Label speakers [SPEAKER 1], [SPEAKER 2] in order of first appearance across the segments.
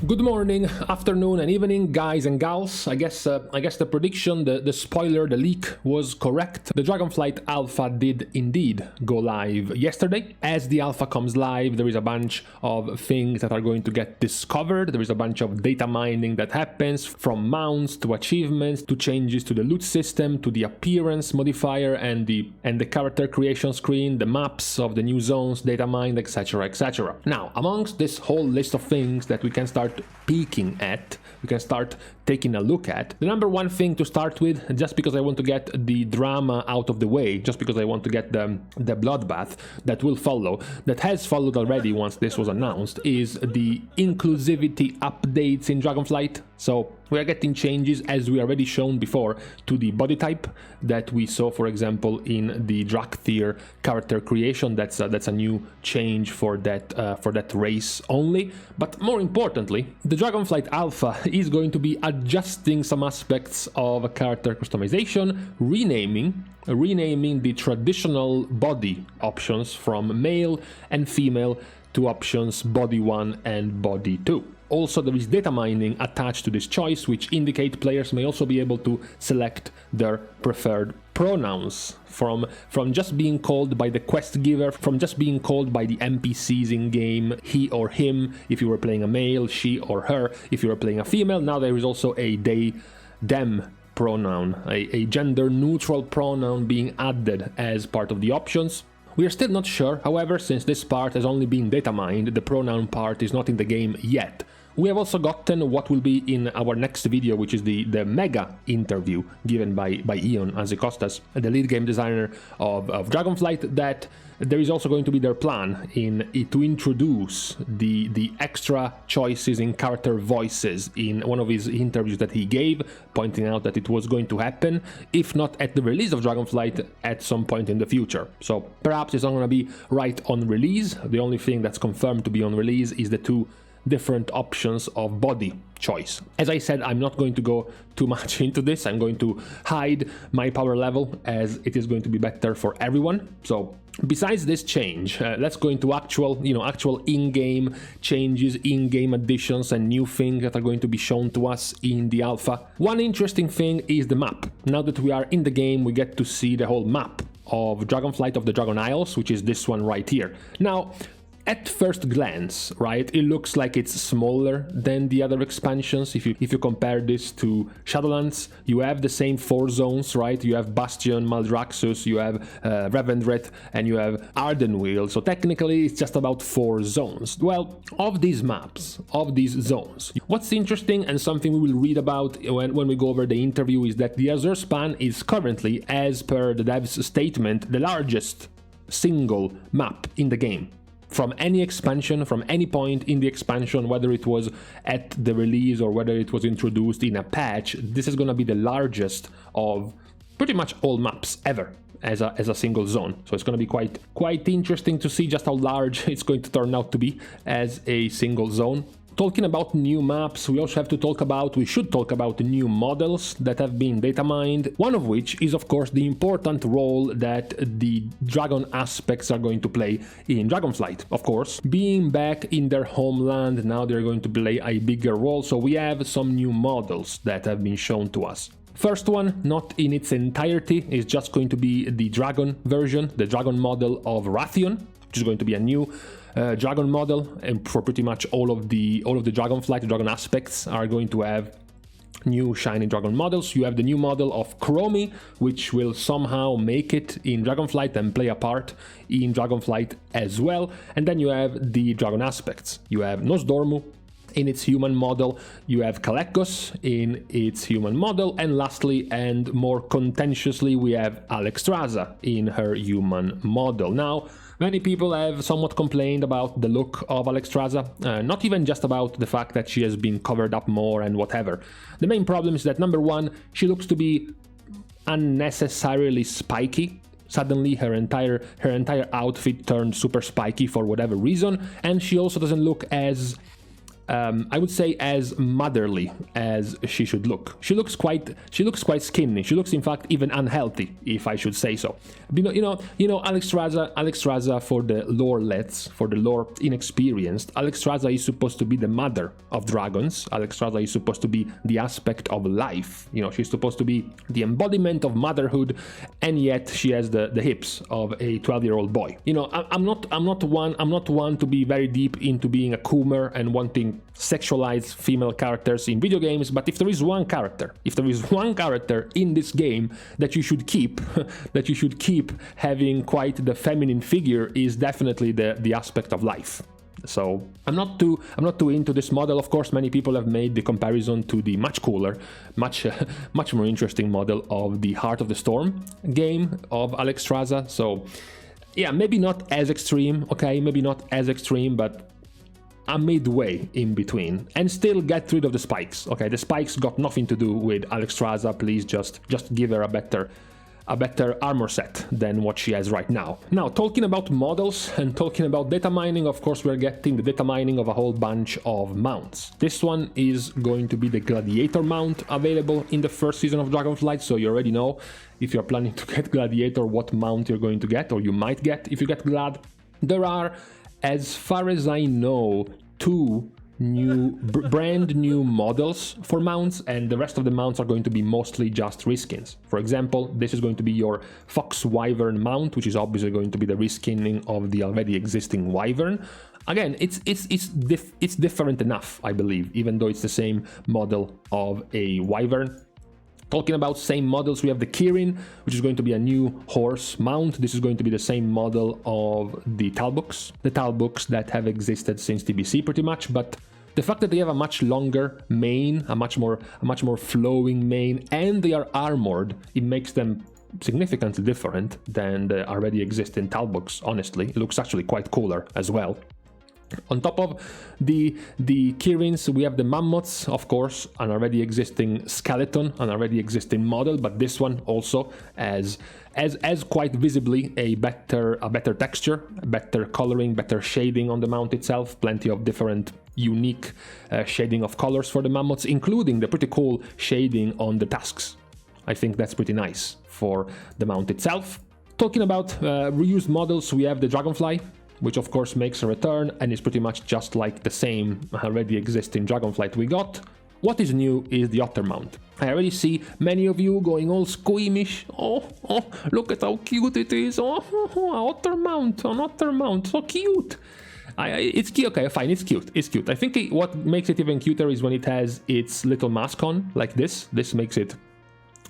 [SPEAKER 1] Good morning, afternoon and evening, guys and gals. I guess the prediction, the spoiler, the leak was correct. The Dragonflight Alpha did indeed go live yesterday. As the alpha comes live, there is a bunch of things that are going to get discovered. There is a bunch of data mining that happens, from mounts to achievements to changes to the loot system to the appearance modifier and the character creation screen, the maps of the new zones, data mined, etc, etc. Now, amongst this whole list of things that we can start peeking at, we can start taking a look at, the number one thing to start with, just because I want to get the drama out of the way, just because I want to get the bloodbath that will follow, that has followed already once this was announced, is the inclusivity updates in Dragonflight. So we are getting changes, as we already shown before, to the body type that we saw, for example, in the Drakthir character creation. That's a new change for that race only. But more importantly, the Dragonflight Alpha is going to be adjusting some aspects of character customization, renaming the traditional body options from male and female to options body 1 and body 2. Also, there is data mining attached to this choice, which indicate players may also be able to select their preferred pronouns from just being called by the quest giver, from just being called by the NPCs in game, he or him if you were playing a male, she or her if you were playing a female. Now there is also a they, them pronoun, a gender neutral pronoun being added as part of the options. We are still not sure, however, since this part has only been data mined, the pronoun part is not in the game yet. We have also gotten what will be in our next video, which is the mega interview given by Ion Azekostas, the lead game designer of Dragonflight, that there is also going to be their plan to introduce the extra choices in character voices in one of his interviews that he gave, pointing out that it was going to happen, if not at the release of Dragonflight, at some point in the future. So perhaps it's not going to be right on release. The only thing that's confirmed to be on release is the two different options of body choice. As I said, I'm not going to go too much into this. I'm going to hide my power level, as it is going to be better for everyone. So besides this change, let's go into actual in-game changes, in-game additions and new things that are going to be shown to us in the alpha. One interesting thing is the map. Now that we are in the game, we get to see the whole map of Dragonflight of the Dragon Isles, which is this one right here. Now, at first glance, right, it looks like it's smaller than the other expansions. If you compare this to Shadowlands, you have the same 4 zones, right? You have Bastion, Maldraxxus, you have Revendreth, and you have Ardenweald. So technically, it's just about 4 zones. Well, of these maps, of these zones, what's interesting and something we will read about when we go over the interview is that the Azure Span is currently, as per the dev's statement, the largest single map in the game. From any expansion, from any point in the expansion, whether it was at the release or whether it was introduced in a patch, this is going to be the largest of pretty much all maps ever as a single zone. So it's going to be quite interesting to see just how large it's going to turn out to be as a single zone. Talking about new maps, we should talk about the new models that have been data mined, one of which is of course the important role that the dragon aspects are going to play in Dragonflight. Of course, being back in their homeland, now they're going to play a bigger role, so we have some new models that have been shown to us. First one, not in its entirety, is just going to be the dragon version, the dragon model of Wrathion, which is going to be a new dragon model, and for pretty much all of the Dragonflight, the dragon aspects are going to have new shiny dragon models. You have the new model of Chromie, which will somehow make it in Dragonflight and play a part in Dragonflight as well. And then you have the dragon aspects. You have Nosdormu in its human model, you have Kalekos in its human model, and lastly and more contentiously we have Alexstrasza in her human model. Now, many people have somewhat complained about the look of Alexstrasza, not even just about the fact that she has been covered up more and whatever. The main problem is that, number one, she looks to be unnecessarily spiky. Suddenly her entire outfit turned super spiky for whatever reason, and she also doesn't look as I would say, as motherly as she should look. She looks quite skinny. She looks, in fact, even unhealthy, if I should say so. Alexstrasza, for the lore inexperienced, Alexstrasza is supposed to be the mother of dragons. Alexstrasza is supposed to be the aspect of life. She's supposed to be the embodiment of motherhood, and yet she has the hips of a 12-year-old boy. I'm not one to be very deep into being a coomer and wanting sexualized female characters in video games, but if there is one character in this game that you should keep having quite the feminine figure, is definitely the aspect of life. So I'm not too into this model. Of course, many people have made the comparison to the much cooler, much more interesting model of the Heart of the Storm game of Alexstrasza. So yeah, maybe not as extreme, but a midway in between, and still get rid of the spikes. Okay, the spikes got nothing to do with Alexstrasza. Please just give her a better armor set than what she has right now. Now, talking about models and talking about data mining, of course, we're getting the data mining of a whole bunch of mounts. This one is going to be the Gladiator mount available in the first season of Dragonflight, so you already know, if you're planning to get Gladiator, what mount you're going to get, or you might get if you get Glad. There are, as far as I know, 2 brand new models for mounts, and the rest of the mounts are going to be mostly just reskins. For example, this is going to be your Fox Wyvern mount, which is obviously going to be the reskinning of the already existing Wyvern. Again, it's different enough, I believe, even though it's the same model of a Wyvern. Talking about same models, we have the Kirin, which is going to be a new horse mount. This is going to be the same model of the Talbooks that have existed since TBC pretty much, but the fact that they have a much longer mane, a much more flowing mane, and they are armored, it makes them significantly different than the already existing Talbooks, honestly. It looks actually quite cooler as well. On top of the Kirins, we have the Mammoths, of course, an already existing skeleton, an already existing model, but this one also as quite visibly a better texture, better coloring, better shading on the mount itself, plenty of different unique shading of colors for the Mammoths, including the pretty cool shading on the tusks. I think that's pretty nice for the mount itself. Talking about reused models, we have the Dragonfly, which of course makes a return and is pretty much just like the same already existing Dragonflight we got. What is new is the Otter mount. I already see many of you going all squeamish. Oh, look at how cute it is. Oh, an Otter mount, so cute. It's cute, okay, fine, it's cute. I think what makes it even cuter is when it has its little mask on, like this. This makes it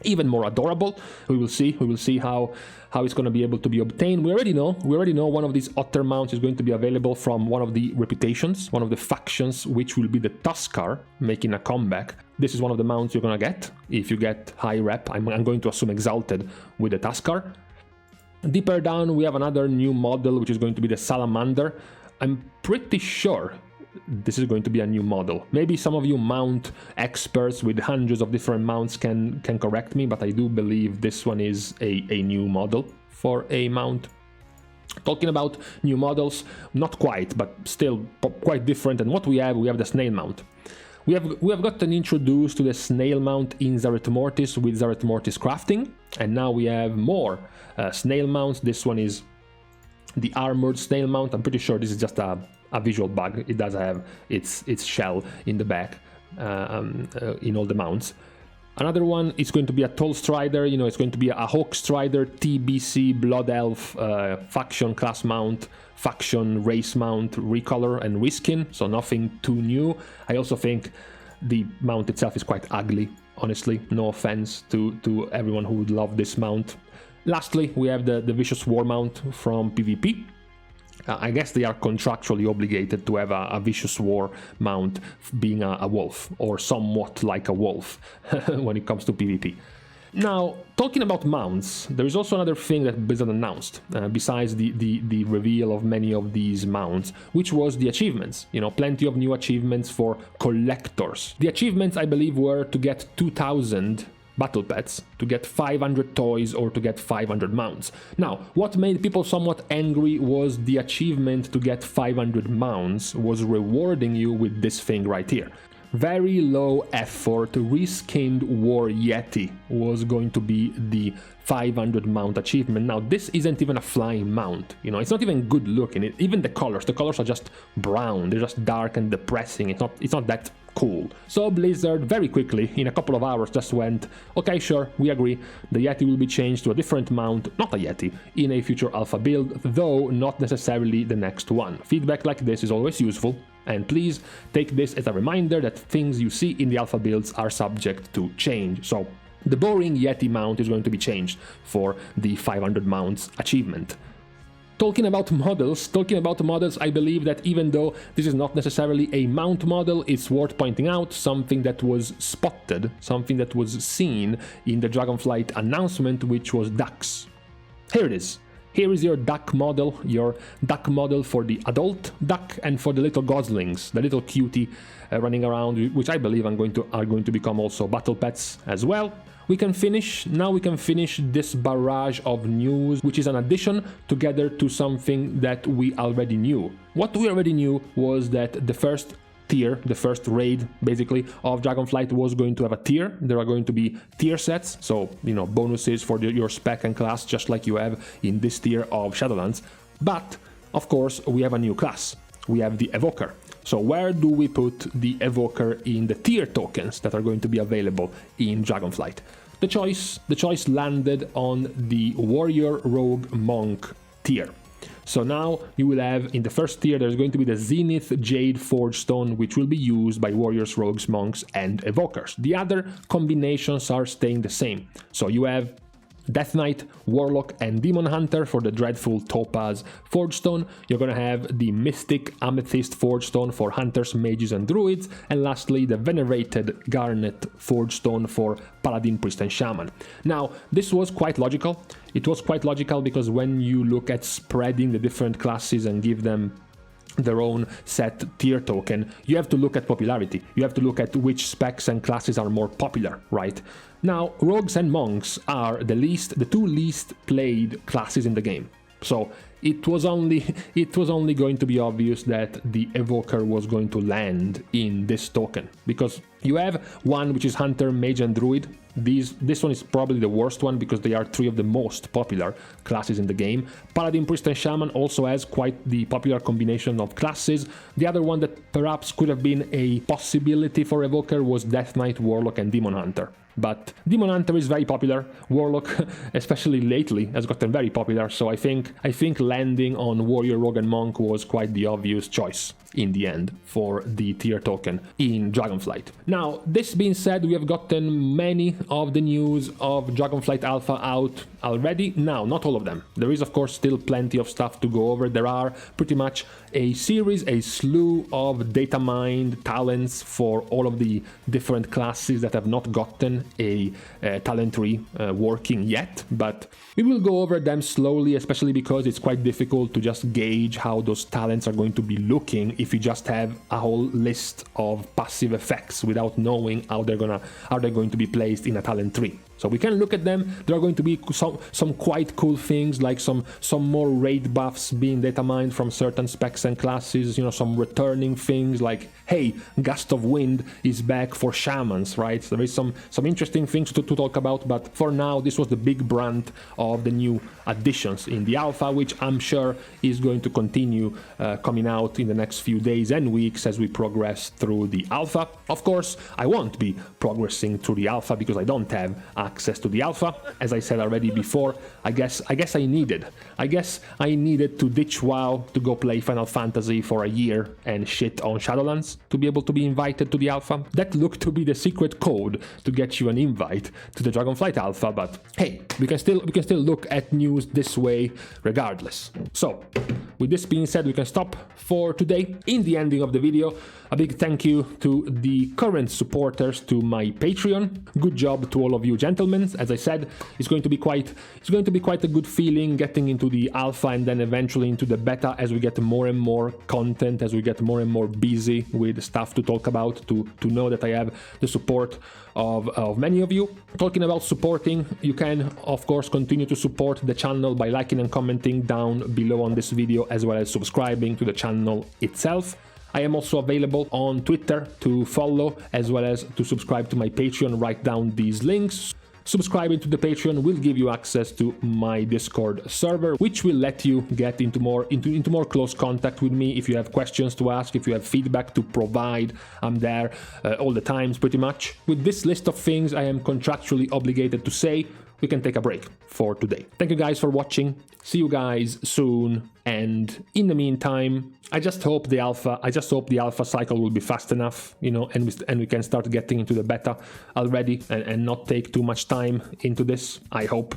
[SPEAKER 1] even more adorable. We will see how it's going to be able to be obtained. We already know one of these Otter mounts is going to be available from one of the reputations, one of the factions, which will be the Tuskar, making a comeback. This is one of the mounts you're going to get if you get high rep. I'm going to assume Exalted with the Tuskar. Deeper down, we have another new model, which is going to be the Salamander. I'm pretty sure this is going to be a new model. Maybe some of you mount experts with hundreds of different mounts can correct me, but I do believe this one is a new model for a mount. Talking about new models, not quite, but still quite different. And what we have the snail mount. We have gotten introduced to the snail mount in Zareth Mortis with Zareth Mortis crafting, and now we have more snail mounts. This one is the armored snail mount. I'm pretty sure this is just a visual bug. It does have its shell in the back in all the mounts. Another one is going to be a Tall Strider. It's going to be a Hawk Strider TBC Blood Elf faction class mount, faction race mount, recolor and reskin, so nothing too new. I also think the mount itself is quite ugly, honestly. No offense to everyone who would love this mount. Lastly, we have the Vicious War mount from PvP. I guess they are contractually obligated to have a Vicious War mount being a wolf, or somewhat like a wolf when it comes to PvP. Now, talking about mounts, there is also another thing that Blizzard announced, besides the reveal of many of these mounts, which was the achievements. Plenty of new achievements for collectors. The achievements, I believe, were to get 2,000 battle pets, to get 500 toys or to get 500 mounts. Now, what made people somewhat angry was the achievement to get 500 mounts was rewarding you with this thing right here. Very low effort reskinned War Yeti was going to be the 500 mount achievement. Now, this isn't even a flying mount, you know, it's not even good looking. Even the colors are just brown, they're just dark and depressing. It's not that cool. So Blizzard very quickly, in a couple of hours, just went, okay, sure, we agree, the Yeti will be changed to a different mount, not a Yeti, in a future alpha build, though not necessarily the next one. Feedback like this is always useful, and please take this as a reminder that things you see in the alpha builds are subject to change. So the boring Yeti mount is going to be changed for the 500 mounts achievement. Talking about models, I believe that even though this is not necessarily a mount model, it's worth pointing out something that was spotted, something that was seen in the Dragonflight announcement, which was ducks. Here it is. Here is your duck model for the adult duck and for the little goslings, the little cutie running around, which I believe are going to become also battle pets as well. We can finish this barrage of news, which is an addition together to something that we already knew. What we already knew was that the first tier, the first raid basically of Dragonflight was going to have a tier. There are going to be tier sets, so you know, bonuses for your spec and class, just like you have in this tier of Shadowlands. But of course we have a new class. We have the Evoker. So where do we put the Evoker in the tier tokens that are going to be available in Dragonflight? The choice landed on the Warrior Rogue Monk tier. So now you will have, in the first tier, there's going to be the Zenith Jade Forge Stone, which will be used by Warriors, Rogues, Monks, and Evokers. The other combinations are staying the same. So you have Death Knight, Warlock, and Demon Hunter for the Dreadful Topaz Forge Stone. You're gonna have the Mystic Amethyst Forge Stone for Hunters, Mages, and Druids. And lastly, the Venerated Garnet Forge Stone for Paladin, Priest, and Shaman. Now, this was quite logical. It was quite logical because when you look at spreading the different classes and give them their own set tier token, you have to look at popularity. You have to look at which specs and classes are more popular, right? Now, Rogues and Monks are the two least played classes in the game. So it was only going to be obvious that the Evoker was going to land in this token, because you have one which is Hunter, Mage, and Druid. This one is probably the worst one because they are three of the most popular classes in the game. Paladin, Priest, and Shaman also has quite the popular combination of classes. The other one that perhaps could have been a possibility for Evoker was Death Knight, Warlock, and Demon Hunter. But Demon Hunter is very popular. Warlock, especially lately, has gotten very popular. So I think landing on Warrior, Rogue, and Monk was quite the obvious choice in the end for the tier token in Dragonflight. Now, this being said, we have gotten many of the news of Dragonflight Alpha out already. Now, not all of them. There is, of course, still plenty of stuff to go over. There are pretty much a slew of datamined talents for all of the different classes that have not gotten a talent tree working yet, but we will go over them slowly, especially because it's quite difficult to just gauge how those talents are going to be looking if you just have a whole list of passive effects without knowing how they're going to be placed in a talent tree. So we can look at them. There are going to be some quite cool things, like some more raid buffs being datamined from certain specs and classes, you know, some returning things like, hey, Gust of Wind is back for Shamans, right? So there is some interesting things to talk about, but for now, this was the big brunt of the new additions in the alpha, which I'm sure is going to continue coming out in the next few days and weeks as we progress through the alpha. Of course, I won't be progressing through the alpha because I don't have access to the alpha. As I said already before, I guess I needed to ditch WoW to go play Final Fantasy for a year and shit on Shadowlands to be able to be invited to the alpha. That looked to be the secret code to get you an invite to the Dragonflight Alpha, but hey, we can still look at news this way regardless. So with this being said, we can stop for today. In the ending of the video, a big thank you to the current supporters to my Patreon. Good job to all of you gentlemen. As I said, it's going to be quite a good feeling getting into the alpha and then eventually into the beta as we get more and more content, as we get more and more busy with stuff to talk about, to know that I have the support of many of you. Talking about supporting, you can of course continue to support the channel by liking and commenting down below on this video, as well as subscribing to the channel itself. I am also available on Twitter to follow, as well as to subscribe to my Patreon. Write down these links. Subscribing to the Patreon will give you access to my Discord server, which will let you get into more close contact with me. If you have questions to ask, if you have feedback to provide, I'm there all the times pretty much. With this list of things I am contractually obligated to say, we can take a break for today. Thank you guys for watching. See you guys soon. And in the meantime, I just hope the alpha cycle will be fast enough, you know, and we can start getting into the beta already and not take too much time into this. I hope.